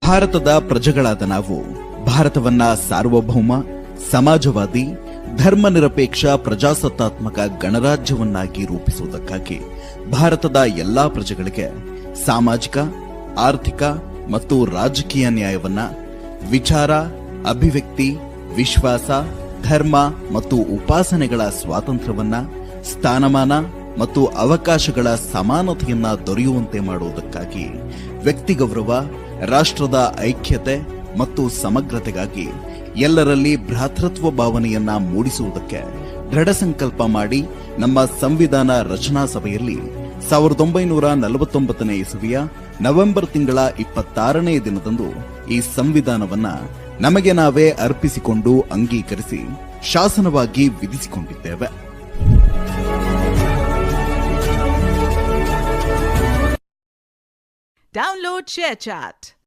ಭಾರತದ ಪ್ರಜೆಗಳಾದ ನಾವು ಭಾರತವನ್ನ ಸಾರ್ವಭೌಮ, ಸಮಾಜವಾದಿ, ಧರ್ಮನಿರಪೇಕ್ಷ ಪ್ರಜಾಸತ್ತಾತ್ಮಕ ಗಣರಾಜ್ಯವನ್ನಾಗಿ ರೂಪಿಸುವುದಕ್ಕಾಗಿ ಭಾರತದ ಎಲ್ಲಾ ಪ್ರಜೆಗಳಿಗೆ ಸಾಮಾಜಿಕ, ಆರ್ಥಿಕ ಮತ್ತು ರಾಜಕೀಯ ನ್ಯಾಯವನ್ನ, ವಿಚಾರ, ಅಭಿವ್ಯಕ್ತಿ, ವಿಶ್ವಾಸ, ಧರ್ಮ ಮತ್ತು ಉಪಾಸನೆಗಳ ಸ್ವಾತಂತ್ರ್ಯವನ್ನ, ಸ್ಥಾನಮಾನ ಮತ್ತು ಅವಕಾಶಗಳ ಸಮಾನತೆಯನ್ನ ದೊರೆಯುವಂತೆ ಮಾಡುವುದಕ್ಕಾಗಿ ವ್ಯಕ್ತಿಗೌರವ, ರಾಷ್ಟ್ರದ ಐಕ್ಯತೆ ಮತ್ತು ಸಮಗ್ರತೆಗಾಗಿ ಎಲ್ಲರಲ್ಲಿ ಭ್ರಾತೃತ್ವ ಭಾವನೆಯನ್ನ ಮೂಡಿಸುವುದಕ್ಕೆ ದೃಢ ಸಂಕಲ್ಪ ಮಾಡಿ ನಮ್ಮ ಸಂವಿಧಾನ ರಚನಾ ಸಭೆಯಲ್ಲಿ 1949ನೇ ಇಸವಿಯ ನವೆಂಬರ್ ತಿಂಗಳ 26ನೇ ದಿನದಂದು ಈ ಸಂವಿಧಾನವನ್ನ ನಮಗೆ ನಾವೇ ಅರ್ಪಿಸಿಕೊಂಡು ಅಂಗೀಕರಿಸಿ ಶಾಸನವಾಗಿ ವಿಧಿಸಿಕೊಂಡಿದ್ದೇವೆ. Download ShareChat.